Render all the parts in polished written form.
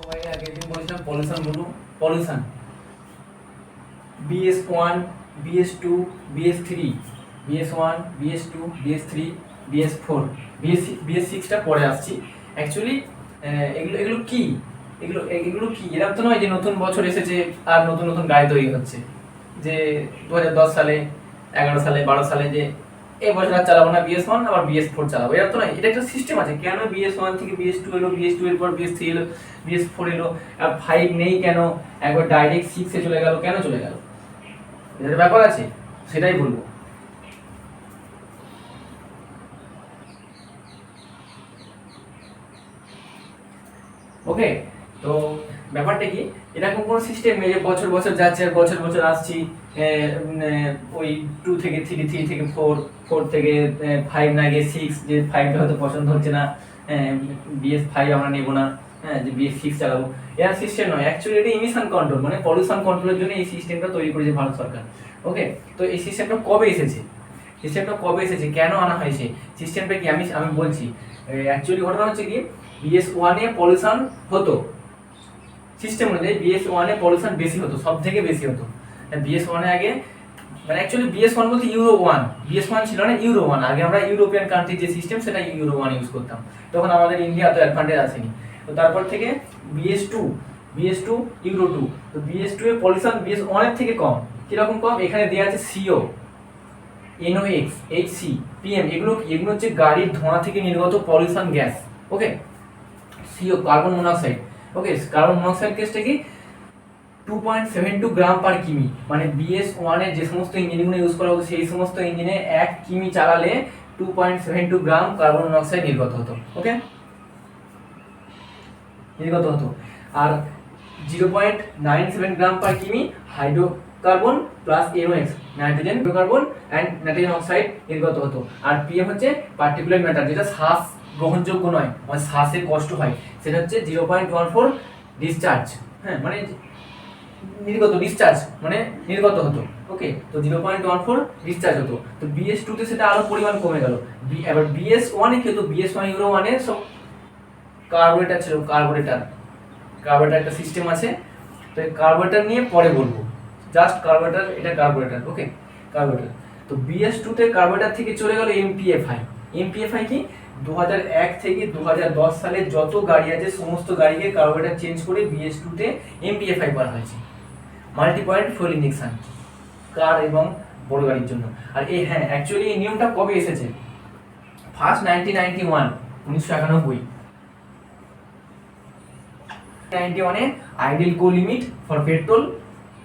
ভাই আগের দিন বলেছিলাম পলিউশন বলবো। Pollution BS1, BS2, BS3, BS1, BS2, BS3, BS4, BS6টা পরে আসছি। অ্যাকচুয়ালি এগুলো এগুলো কি এগুলো এগুলো কি এরকম তো নয় যে নতুন বছর এসেছে আর নতুন নতুন গাড়ি তৈরি হচ্ছে, যে 2010 সালে, 11 সালে, 12 সালে যে এই বছর আর চালাবো না BS1 আবার BS4 চালাবো, এরকম তো নয়। এটা একটা সিস্টেম আছে। কেন BS1 থেকে BS2 এলো, BS2 এর পর BS3 এলো, BS4 এলো, আর 5 নেই কেন, একবার ডাইরেক্ট 6 এ চলে গেল, কেন চলে গেল? এর ব্যাপার আছে, সেটাই বলবো। ওকে, তো ব্যাপারটা কি, এরকম কোনো সিস্টেম নেই যে বছর বছর যাচ্ছে আর বছর বছর আসছি। ওই 2 থেকে 3, 3 থেকে 4, 4 থেকে 5 না গিয়ে 6, যে 5টা হয়তো পছন্দ হচ্ছে না, BS5 আমরা নেব না, হ্যাঁ, যে BS6 চালাবো। এর সিস্টেম নয়, অ্যাকচুয়ালি এটা ইমিশন কন্ট্রোল, মানে পলিউশন কন্ট্রোলের জন্য এই সিস্টেমটা তৈরি করেছে ভারত সরকার। ওকে, তো এই সিস্টেমটা কবে এসেছে, কেন আনা হয়েছে, সিস্টেমটা কি আমি আমি বলছি। অ্যাকচুয়ালি ঘটনা হচ্ছে কি, BS1 এ পলিউশন হতো, সিস্টেম অনুযায়ী BS1 এ পলিউশন বেশি হতো, সব থেকে বেশি হতো। BS1 এ আগে, মানে অ্যাকচুয়ালি BS1 বলতে ইউরো 1, BS1 ছিল না, ইউরো 1। আগে আমরা ইউরোপিয়ান কান্ট্রি যে সিস্টেম, সেটা ইউরো 1 ইউজ করতাম, তখন আমাদের ইন্ডিয়া এত অ্যাডভান্টেজ আসেনি। তো তারপর থেকে BS2 ইউরো 2। তো BS2 এ পলিউশন BS1 এর থেকে কম। কিরকম কম? এখানে দেওয়া আছে CO, NOx, HC, PM, এগুলো হচ্ছে গাড়ির ধোঁয়া থেকে নির্গত পলিউশন গ্যাস। ওকে, CO কার্বন মনোক্সাইড। ওকে, কার্বন মনোক্সাইড গ্যাসটা কি 2.72 গ্রাম পার কিমি, মানে BS1 এর যে সমস্ত ইঞ্জিনগুলো ইউজ করা হতো, সেই সমস্ত ইঞ্জিনে 1 কিমি চালালে 2.72 গ্রাম কার্বন মনোক্সাইড নির্গত হতো। ওকে, নির্গত হতো। আর 0.97 গ্রাম পার কিমি hydrocarbon plus NOx, nitrogen, hydrocarbon and nitrogen oxide নির্গত হতো। আর PM হচ্ছে পার্টিকুলার ম্যাটার, যেটা শ্বাস গ্রহণযোগ্য নয়, মানে শ্বাসে কষ্ট হয়, সেটা হচ্ছে 0.14 ডিসচার্জ, হ্যাঁ, মানে নির্গত হতো। ওকে, তো 0.14 ডিসচার্জ হতো। তো BS2 তে সেটা আরো পরিমাণ কমে গেল। এবার BS1 এ কি হতো, BS1 ইউরো 1 এ সব কার্বোরেটর ছিল, কার্বোরেটর একটা সিস্টেম আছে। তো এই কার্বোরেটর নিয়ে পরে বলবো, জাস্ট কার্বোরেটর, এটা কার্বোরেটর। ওকে, কার্বোরেটর। তো BS2 তে কার্বোরেটর থেকে চলে গেল MPFI। MPFI কি, 2001 থেকে 2010 সালে যত গাড়ি আছে সমস্ত গাড়িকে কার্বোরেটর চেঞ্জ করে BS2 তে MPFI করা হয়েছে, মাল্টি পয়েন্ট ফুয়েল ইনজেকশন, কার এবং বড় গাড়ির জন্য। আর এই, হ্যাঁ, অ্যাকচুয়ালি এই নিয়মটা কবে এসেছে? ফার্স্ট 1991 এ ideal go limit for petrol.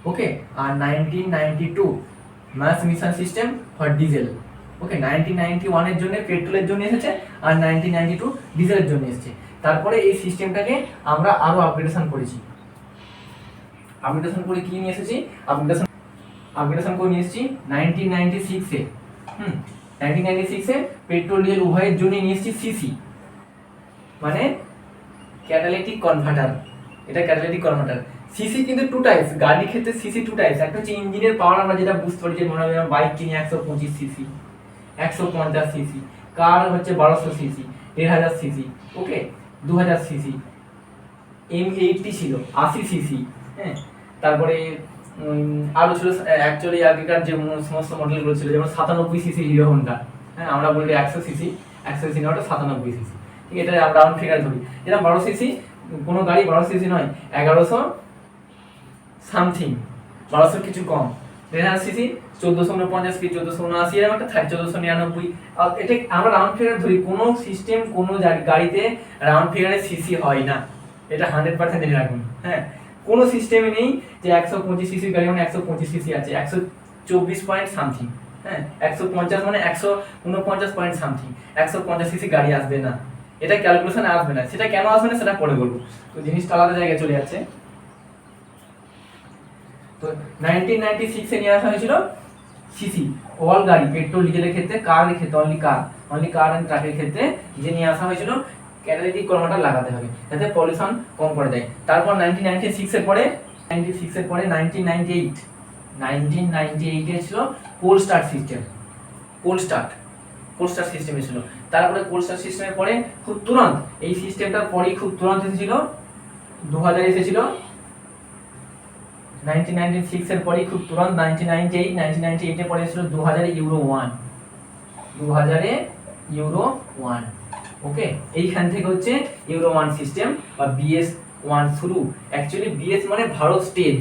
Okay, আর 1992 mass emission system for diesel. Okay, 1991 এর জন্য পেট্রোলের জন্য এসেছে, আর 1992 ডিজেলের জন্য এসেছে। তারপরে এই সিস্টেমটাকে আমরা আরো আপগ্রেডেশন করেছি। আপগ্রেডেশন করে কি নিয়ে এসেছি? আপগ্রেডেশন করে নিয়ে এসেছি 1996 এ। 1996 এ পেট্রোল ডিজেল উভয়ের জন্য নিয়ে এসেছি সিসি, মানে ক্যাটালিটিক কনভার্টার। এটা ক্যাটালিটিক কনভার্টার। সিসি কিন্তু 2 টাইপস, গাড়ির ক্ষেত্রে সিসি 2 টাইপস। একটা হচ্ছে ইঞ্জিনের পাওয়ার, আমরা যেটা বুঝতে পারি, যে মনে হয় বাইক কিনে 125 সিসি, 150 সিসি, কার হচ্ছে 1200 সিসি, 1000 সিসি, ওকে, 2000 সিসি, M80 ছিল 80 সিসি, হ্যাঁ। তারপরে আরো ছিল, অ্যাকচুয়ালি আগেকার যে সমস্ত মডেলগুলো ছিল, যেমন 97 সিসি হিরো হোন্ডা, হ্যাঁ, আমরা বলি 100 সিসি, 100 সিসি না, ওটা 97 সিসি। ঠিক, এটা আমরা রাউন্ড ফিগার ধরি। যেটা 12 সিসি, কোনো গাড়ি 12 সিসি নয়, 1100 সামথিং, 1200 কিছু কম। 1000 সিসি 1449 কি 1479, এরকম একটা থাকে, 1499। এটা আমরা রাউন্ড ফিগার ধরি। কোনো সিস্টেম, কোনো গাড়িতে রাউন্ড ফিগারে সিসি হয় না, এটা 100% জেনে রাখুন। হ্যাঁ, কোনো সিস্টেমে নেই যে 125 সিসি গাড়ি মানে 125 সিসি আছে, 124 পয়েন্ট সামথিং, হ্যাঁ, 150 মানে 149 পয়েন্ট সামথিং, 150 সিসি গাড়ি আসবে না, এটা ক্যালকুলেশনে আসবে না। সেটা কেন আসবে না সেটা পরে বলবো। তো জিনিসটা আলাদা জায়গায় চলে যাচ্ছে। তো 1996 এ নিয়ে আসা হয়েছিল সিসি, অল গাড়ি, পেট্রোল ডিজেলের ক্ষেত্রে, কারের ক্ষেত্রে অনলি কার এন্ড ট্রাকের ক্ষেত্রে যে নিয়ে আসা হয়েছিল ক্যাটালিটিক কনভার্টার লাগাতে হবে, যাতে পলিউশন কম করে দেয়। তারপর 1996 এর পরে 1998 এ ছিল cold start system. Cold start system ছিল। তারপরে কোল্ড স্টার্ট সিস্টেমের পরে খুব তুরন্ত, এই সিস্টেমটার পরেই খুব তুরন্ত এসেছিল 2000 এসেছিল 1996 এর পরে খুব তুরন্ত 1998 এর পরে এসেছিল 2000 ইউরো 1, 2000 ইউরো 1। ওকে, এইখান থেকে হচ্ছে ইউরো 1 সিস্টেম বা বিএস 1 শুরু। অ্যাকচুয়ালি বিএস মানে ভারত স্টেজ,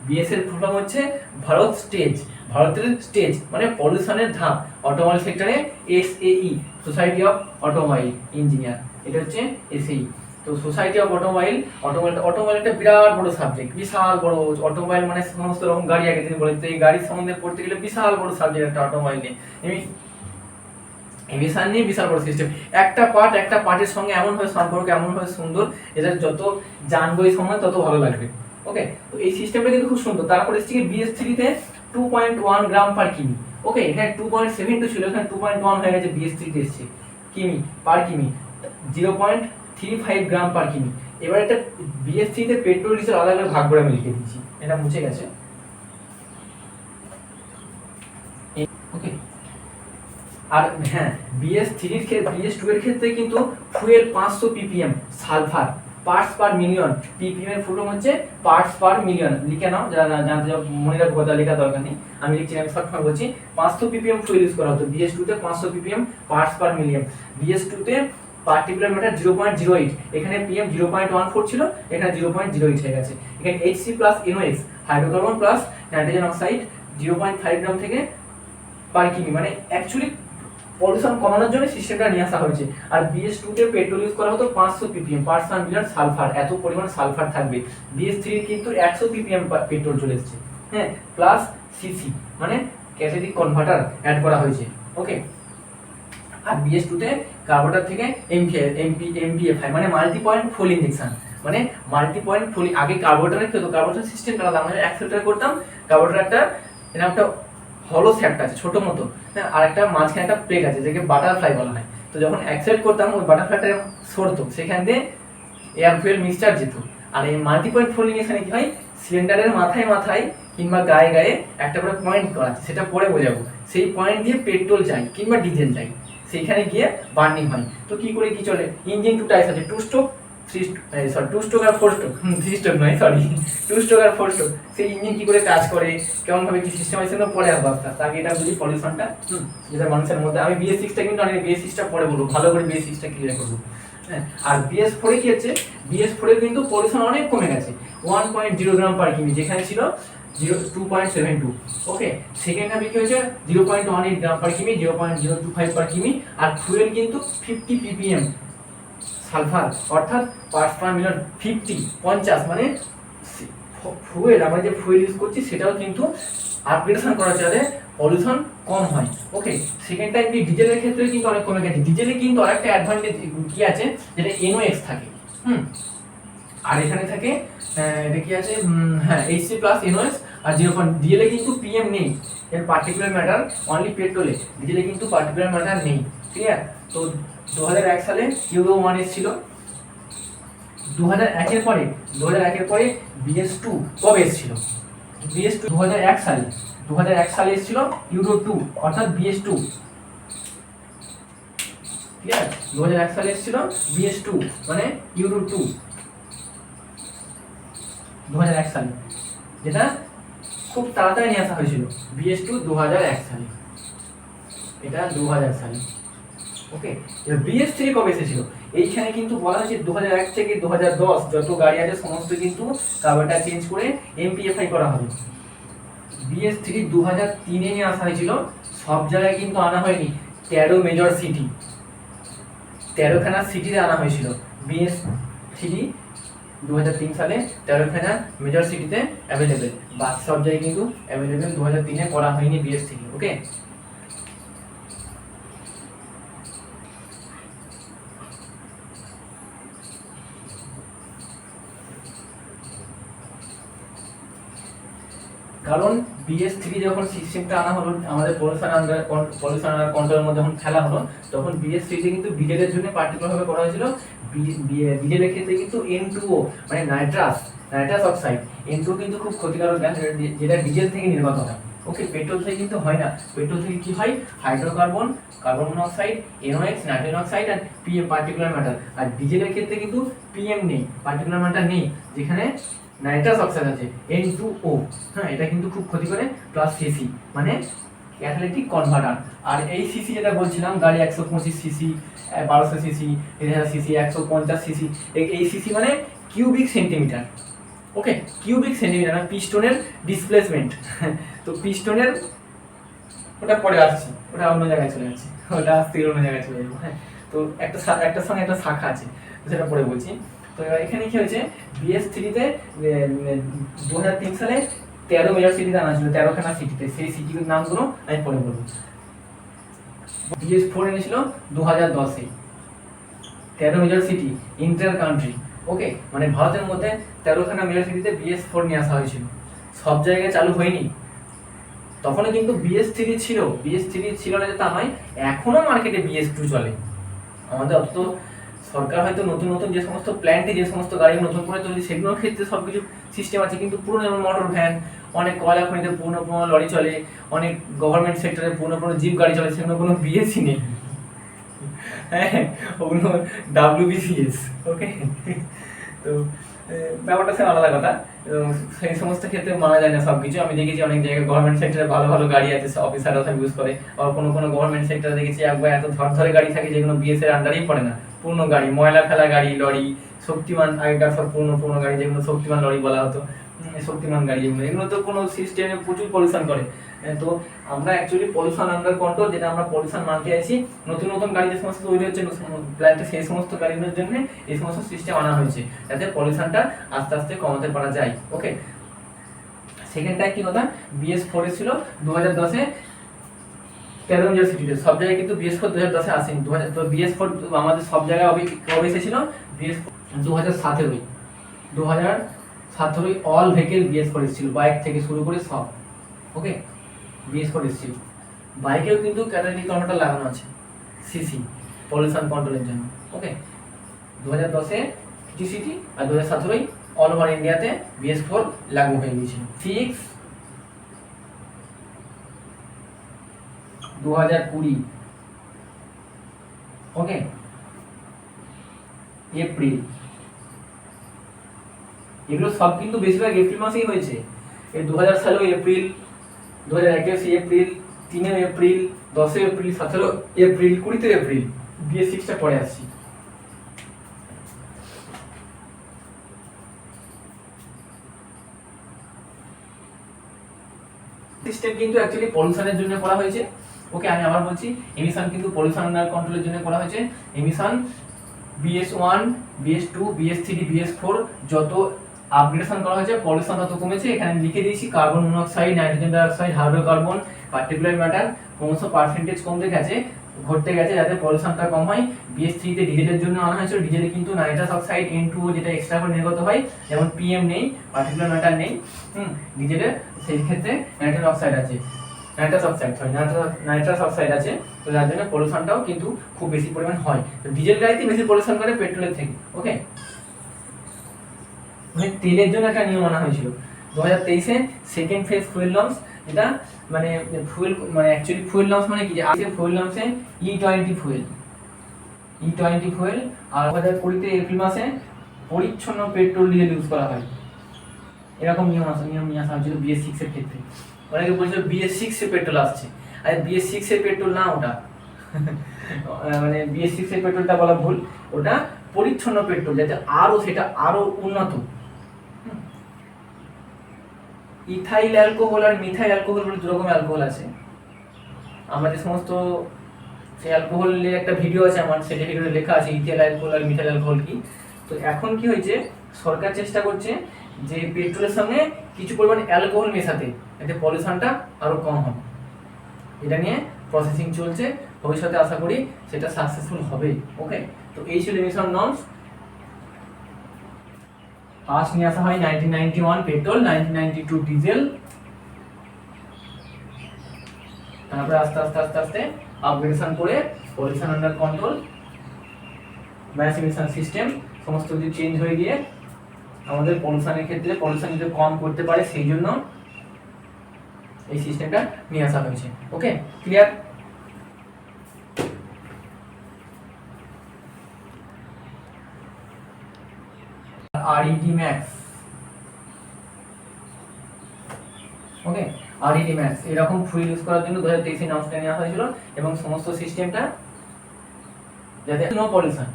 বিএস এর ফুল ফর্ম হচ্ছে ভারত স্টেজ, ভারতের স্টেজ মানে পলিউশনের ধাপ। অটোমোবাইল সেক্টরে SAE, society of automobile engineer, এটা হচ্ছে এসএই। তো সোসাইটি অফ অটোমোবাইল একটা বিরাট বড় সাবজেক্ট, বিশাল বড়। অটোমোবাইল মানে সমস্ত রকম গাড়ি, আগে তিনি বলেন, তো এই গাড়ির সম্বন্ধে পড়তে গেলে বিশাল বড় সাবজেক্ট একটা অটোমোবাইল নিয়ে, এমিশন নিয়ে বিশাল বড় সিস্টেম। একটা পার্টের সঙ্গে এমন হয় সম্পর্ক, এমন হয় সুন্দর, এটা যত জানবো এই সময় তত ভালো লাগবে। ওকে, তো এই সিস্টেমটা কিন্তু খুব সুন্দর। তারপর এসছে BS3 তে 2.1 গ্রাম পার কিমি। ওকে, এখানে 2.72 ছিল, এখানে 2.1 হয়ে গেছে, BS3 তে এসছে কিমি পার কিমি, 0.35 গ্রাম পার কিমি। এবার এটা BS3 তে পেট্রোল ডিজেল আলাদা করে ভাগ করে আমি লিখে দিচ্ছি, এটা মুছে গেছে। ওকে, আর হ্যাঁ, BS3 এর ক্ষেত্রে, BS2 এর ক্ষেত্রে কিন্তু fuel 500 ppm sulphur parts per million. ppm এর ফুল ফর্ম হচ্ছে পার্টস পার মিলিয়ন, লিখে নাও, যারা জানতে চাও মনে রাখবো, কথা লেখা দরকার নেই, আমি লিখছি, আমি শর্ট ফর্ম বলছি। 500 ppm ফুয়েল ইউজ করা হতো BS2 তে, 500 ppm parts per million. BS2 তে পার্টিকুলার ম্যাটার 0.08, এখানে PM 0.14 ছিল, এখানে 0.08 হয়ে গেছে। এখানে HC plus NOx hydrocarbon plus nitrogen oxide 0.5 গ্রাম থেকে পার কিমি, মানে অ্যাকচুয়ালি পলিউশন কমানোর জন্য সিস্টেমটা নিয়ে আসা হয়েছে। আর BS2 তে পেট্রোল ইউজ করা হতো 500 ppm parts per million sulphur, এত পরিমাণ সালফার থাকবে। BS3 কিন্তু 100 ppm পেট্রোল চলে এসেছে, হ্যাঁ, প্লাস সিসি মানে ক্যাটালিটিক কনভার্টার অ্যাড করা হয়েছে। ওকে, আর BS2 তে কার্বোরেটর থেকে MPFI মানে মাল্টি পয়েন্ট ফুয়েল ইনজেকশন, মানে মাল্টি পয়েন্ট ফুয়েল। আগে কার্বোরেটরে কি হতো, কার্বোরেটর সিস্টেমটা আলাদা, আমরা অ্যাক্সেলেটর করতাম, কার্বোরেটর একটা এরকম একটা হলো শ্যাফট আছে ছোট মতো, হ্যাঁ, আর একটা মাঝখানে একটা প্লেট আছে যেটাকে বাটারফ্লাই বলা হয়। তো যখন অ্যাক্সেলেট করতাম ওই বাটারফ্লাইটা সরতো, সেখান দিয়ে এয়ার ফুয়েল মিক্সচার যেত। আর এই মাল্টি পয়েন্ট ফুয়েল ইনজেকশনে কি হয়, সিলিন্ডারের মাথায় কিংবা গায়ে একটা করে পয়েন্ট করা আছে, সেটা পরে বোঝাবো, সেই পয়েন্ট দিয়ে পেট্রোল যায় কিংবা ডিজেল যায়, সেইখানে গিয়ে বার্নিং হয়। তো কি করে কি চলে, ইঞ্জিন 2 টাইপস আছে, 2 স্ট্রোক, 2 স্ট্রোক আর 4 স্ট্রোক, 3 স্ট্রোক নয়, সরি, 2 স্ট্রোক আর 4 স্ট্রোক। সেই ইঞ্জিন কি করে কাজ করে, কেমন ভাবে কি সিস্টেম আছে, না পরে আসবো আস্তে আস্তে। আগে এটা বুঝি পলিউশনটা, যেটা মানুষের মধ্যে। আমি BS6টা কিন্তু অনেক, BS6টা পরে বলবো, ভালো করে BS6টা ক্লিয়ার করবো। হ্যাঁ, আর BS4 কি হচ্ছে, BS4 এর কিন্তু পলিউশন অনেক কমে গেছে, 1.0 গ্রাম পার কিমি, যেখানে ছিল 2.72। ওকে, সেকেন্ড হাবে কি হয়েছে 0.18 গ্রাম পার কিমি, 0.025 পার কিমি। আর ফুয়েল কিন্তু 50 ppm সালফার, অর্থাৎ পার্টস পার মিলিয়ন 50 মানে ফুয়েল, আমরা যে ফুয়েল ইউজ করছি সেটাও কিন্তু আপগ্রেডেশন করা যাতে পলিউশন কম হয়। ওকে, সেকেন্ড টাইপ কি ডিজেলের ক্ষেত্রে কিন্তু অনেক কমে গেছে। ডিজেলে কিন্তু আরেকটা অ্যাডভান্টেজ কি আছে, যেটা NOx থাকে, আর এখানে থাকে এটা কি আছে, হ্যাঁ, HC প্লাস NOx। আর 0. ডিজেলে কিন্তু PM নেই, এর পার্টিকুলার ম্যাটার অনলি পেট্রোলে, ডিজেলে কিন্তু পার্টিকুলার ম্যাটার নেই। ঠিক আছে, তো 2001 সালে ইউরো 1 এসেছিল। 2001 এর পরে BS2 কবে এসেছিল, BS2 2001 সালে এসেছিল ইউরো 2, অর্থাৎ BS2। ঠিক আছে, 2001 সালে এসেছিল BS2 মানে ইউরো 2, 2001 সালে, যেটা খুব তাড়াতাড়ি নিয়ে আসা হয়েছিল। BS2 2001 সালে, এটা 2000 সালে। ওকে, এবার BS3 কবে এসেছিল, এইখানে কিন্তু বলা হয়েছে 2001 থেকে 2010 যত গাড়ি আছে সমস্ত কিন্তু কার্বোরেটর চেঞ্জ করে MPFI করা হবে। BS3 2003 এ নিয়ে আসা হয়েছিল, সব জায়গায় কিন্তু আনা হয়নি, 13 মেজর সিটি, 13খানা সিটিতে আনা হয়েছিল BS3 2003 সালে, 13খানা মেজর সিটিতে অ্যাভেলেবেল, বাকি সব জায়গায় কিন্তু অ্যাভেলেবেল 2003 এ করা হয়নি BS3। ওকে, কারণ BS3 যখন সিস্টেমটা আনা হলো, আমাদের পলিউশন কন্ট্রোলের মধ্যে যখন খেলা হলো, তখন BS3 তে কিন্তু ডিজেলের জন্য পার্টিকুলার ভাবে করা হয়েছিল। ডিজেলের ক্ষেত্রে কিন্তু N2O মানে নাইট্রাস অক্সাইড, N2 কিন্তু খুব ক্ষতিকারক গ্যাস, যেটা ডিজেল থেকে নির্গত হয়। ওকে, পেট্রোল থেকে কিন্তু হয় না, পেট্রোল থেকে কি হয়, hydrocarbon, carbon monoxide, NOx, nitrogen oxide আর PM পার্টিকুলার ম্যাটার। আর ডিজেলের ক্ষেত্রে কিন্তু PM নেই, পার্টিকুলার ম্যাটার নেই, যেখানে নাইট্রাস অক্সাইড আছে N2O। হ্যাঁ, এটা কিন্তু খুব ক্ষতি করে, প্লাস সিসি মানে ক্যাটালিটিক কনভার্টার। আর এই সিসি যেটা বলছিলাম, গাড়ি 125 সিসি, 1200 সিসি, 1000 সিসি, 150 সিসি, এই সিসি মানে কিউবিক সেন্টিমিটার। ওকে, কিউবিক সেন্টিমিটার মানে পিস্টনের ডিসপ্লেসমেন্ট। তো পিস্টনের ওটা পরে আসছে, ওটা অন্য জায়গায় চলে যাচ্ছে, ওটা আসতে অন্য জায়গায় চলে যাবো। হ্যাঁ, তো একটার সঙ্গে একটা শাখা আছে, তো সেটা পরে বলছি। তো এখানে কি হয়েছে, BS3-তে 2003 সালে 13 মেজর সিটিতে আনা ছিল, 13খানা সিটিতে, সেই সিটির নামগুলো আমি পরে বলবো। BS4 এনেছিল 2010-এ, 13 মেজর সিটি ইন্টার কান্ট্রি। ওকে, মানে ভারতের মধ্যে 13খানা মেজর সিটিতে BS4 নিয়ে আসা হয়েছিল, সব জায়গায় চালু হয়নি। তখনও কিন্তু BS3 ছিল, BS3 ছিল না যে তা নয়, এখনো মার্কেটে BS2 চলে। আমাদের অত সরকার হয়তো নতুন নতুন যে সমস্ত প্ল্যান্টে যে সমস্ত গাড়ি নতুন করে তৈরি, সেগুলোর ক্ষেত্রে সব কিছু সিস্টেম আছে, কিন্তু পুরনো যেমন মোটর ভ্যান, অনেক কয়লা খনিতে পুরনো পুরনো লরি চলে, অনেক গভর্নমেন্ট সেক্টরে পুরনো পুরনো জিপ গাড়ি চলে, সেগুলো কোনো BS-ই নেই। হ্যাঁ, ওগুলো WBCS। ওকে, তো ব্যাপারটা সে আলাদা কথা, সেই সমস্ত ক্ষেত্রে মানা যায় না সব কিছু। আমি দেখেছি অনেক জায়গায় গভর্নমেন্ট সেক্টরে ভালো ভালো গাড়ি আছে, অফিসাররা সব ইউজ করে, আর কোনো কোনো গভর্নমেন্ট সেক্টরে দেখেছি একবার এত ধরে গাড়ি থাকে যেগুলো BS-এর আন্ডারেই পড়ে না, পুরনো গাড়ি, ময়লা ফেলা গাড়ি, লরি, শক্তিমান, আগেকার সব পুরনো পুরনো গাড়ি যেগুলো শক্তিমান লরি বলা হতো, শক্তিমান গাড়ি, এগুলো তো কোনো সিস্টেমে প্রচুর পলিউশন করে। তো আমরা অ্যাকচুয়ালি পলিউশন আন্ডার কন্ট্রোল, যেটা আমরা পলিউশন মানতে আছি, নতুন নতুন গাড়ি যে সমস্ত তৈরি হচ্ছে প্ল্যান্টে, সেই সমস্ত গাড়িগুলোর জন্য এই সমস্ত সিস্টেম আনা হয়েছে, যাতে পলিউশনটা আস্তে আস্তে কমাতে পারা যায়। ওকে, সেকেন্ডটা কি কথা, BS4 ছিল 2010-এ 13 মেজর সিটিতে, সব জায়গায় কিন্তু BS4 2010-এ আসেনি। তো BS4 আমাদের সব জায়গায় কবে এসেছিল, BS4 2017 অল ভেহিকেল BS4 এসেছিল, বাইক থেকে শুরু করে সব। ওকে, BS4 এসেছিল, বাইকেও কিন্তু ক্যাটালিটিক কনভার্টার লাগানো আছে, সিসি পলিউশন কন্ট্রোলের জন্য। ওকে, 2010-এ কিছু সিটি আর 2017 অল ওভার ইন্ডিয়াতে BS4 লাগু হয়ে গিয়েছিল। 2020, ওকে, এপ্রিল, এগুলো সব কিন্তু বেশিরভাগ এপ্রিল মাসেই হয়েছে। এই 2000 সালেও April, 2021 April, 3 April, 10 April, 17 April, 20 April. BS6টা পরে আসছি। সিস্টেম কিন্তু অ্যাকচুয়ালি পলিউশনের জন্য করা হয়েছে। ওকে, আমি আবার বলছি, এমিশন কিন্তু পলিউশন কন্ট্রোলের জন্য করা হয়েছে। Emission BS1, BS2, BS3, BS4 যত আপগ্রেডেশন করা হয়েছে, পলিউশন তত কমেছে। এখানে লিখে দিয়েছি, carbon monoxide, nitrogen dioxide, hydrocarbon, particular matter ক্রমশ পার্সেন্টেজ কমতে গেছে, ঘটতে গেছে, যাতে পলিউশনটা কম হয়। BS3-তে ডিজেলের জন্য আনা হয়েছিল, ডিজেলে কিন্তু নাইট্রাস অক্সাইড N2O যেটা এক্সট্রা করে নির্গত হয়, যেমন PM নেই, পার্টিকুলার ম্যাটার নেই ডিজেলের, সেই ক্ষেত্রে নাইট্রাস অক্সাইড আছে, নাইট্রাস অক্সাইড আছে। তো যার জন্য পলিউশনটাও কিন্তু খুব বেশি পরিমাণ হয়। তো ডিজেল গাড়িতে বেশি পলিউশন করে পেট্রোলের থেকে। ওকে, মানে তেলের জন্য একটা নিয়ম আনা হয়েছিল 2023-এ, সেকেন্ড ফেজ ফুয়েল নর্মস, যেটা মানে ফুয়েল, মানে অ্যাকচুয়ালি ফুয়েল নর্মস মানে কি, যে আজকে ফুয়েল নর্মসে E20 ফুয়েল, আর 2020-তে এপ্রিল মাসে পরিচ্ছন্ন পেট্রোল ডিজেল ইউজ করা হয়, এরকম নিয়ম নিয়ে আসা হয়েছিল BS6 এর ক্ষেত্রে। অনেকে বলছিল BS6 এর পেট্রোল আসছে, আর BS6 এর পেট্রোল না ওটা। মানে BS6 এর পেট্রোলটা বলা ভুল, ওটা পরিচ্ছন্ন পেট্রোল, যাতে সেটা আরো উন্নত। ইথাইল অ্যালকোহল আর মিথাইল অ্যালকোহল বলে দু রকম অ্যালকোহল আছে। আমরা যে সমস্ত সেই অ্যালকোহলের একটা ভিডিও আছে আমার, সেটা ভিডিওতে লেখা আছে ইথাইল অ্যালকোহল আর মিথাইল অ্যালকোহল কি। তো এখন কি হয়েছে, সরকার চেষ্টা করছে যে পেট্রোলের সঙ্গে কিছু পরিমাণ অ্যালকোহল মেশাতে, যাতে পলিউশনটা আরো কম হয়। এটা নিয়ে প্রসেসিং চলছে, ভবিষ্যতে আশা করি সেটা সাকসেসফুল হবে। ওকে, তো এই ছিল এমিশন নর্মস। ফার্স্ট নিয়ে আসা হয় 1991 পেট্রোল, 1992 ডিজেল, তারপরে আস্তে আস্তে আস্তে আস্তে আপগ্রেডেশন করে pollution under control, mass emission system সমস্ত কিছু চেঞ্জ হয়ে গিয়ে আমাদের পলিউশনের ক্ষেত্রে পলিউশন যদি কম করতে পারে, সেই জন্য এই সিস্টেমটা নিয়ে আসা হয়েছে। ওকে, ক্লিয়ার? আরইডি ম্যাক্স, ওকে, আরইডি ম্যাক্স এরকম ফুল ইউজ করার জন্য 2023 এ নামটা নেওয়া হয়েছিল এবং সমস্ত সিস্টেমটা যাতে নো পলিউশন।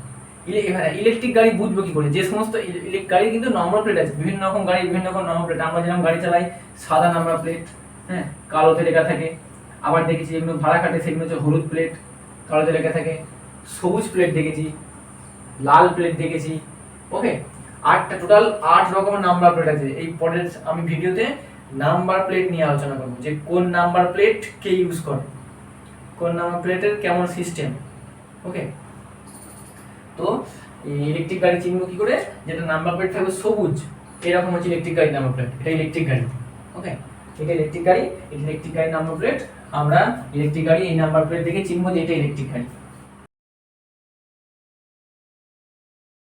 ইলেকট্রিক গাড়ি বুঝবো কি করে? যে সমস্ত ইলেকট্রিক গাড়ি কিন্তু নাম্বার প্লেট আছে, বিভিন্ন রকম গাড়ি বিভিন্ন রকম নাম্বার প্লেট। আমরা যেরকম গাড়ি চালাই সাদা নাম্বার প্লেট, হ্যাঁ, কালোতে লেখা থাকে। আবার দেখেছি যেগুলো ভাড়া খাটে সেগুলো হচ্ছে হলুদ প্লেট, কালোতে লেখা থাকে। সবুজ প্লেট দেখেছি, লাল প্লেট দেখেছি। ওকে, টোটাল 8 রকমের নাম্বার প্লেট আছে। এই পরের আমি ভিডিওতে নাম্বার প্লেট নিয়ে আলোচনা করবো যে কোন নাম্বার প্লেট কে ইউজ করে, কোন নাম্বার প্লেটের কেমন সিস্টেম। ওকে, তো ইলেকট্রিক গাড়ি চিনবো কি করে? যেটা নাম্বার প্লেট থাকবে সবুজ, এরকম হচ্ছে ইলেকট্রিক গাড়ি নাম্বার প্লেট। এটা ইলেকট্রিক গাড়ি। ওকে, এটা ইলেকট্রিক গাড়ি, ইলেকট্রিক গাড়ি নাম্বার প্লেট। আমরা ইলেকট্রিক গাড়ি এই নাম্বার প্লেট দেখে চিনবো যে এটা ইলেকট্রিক গাড়ি।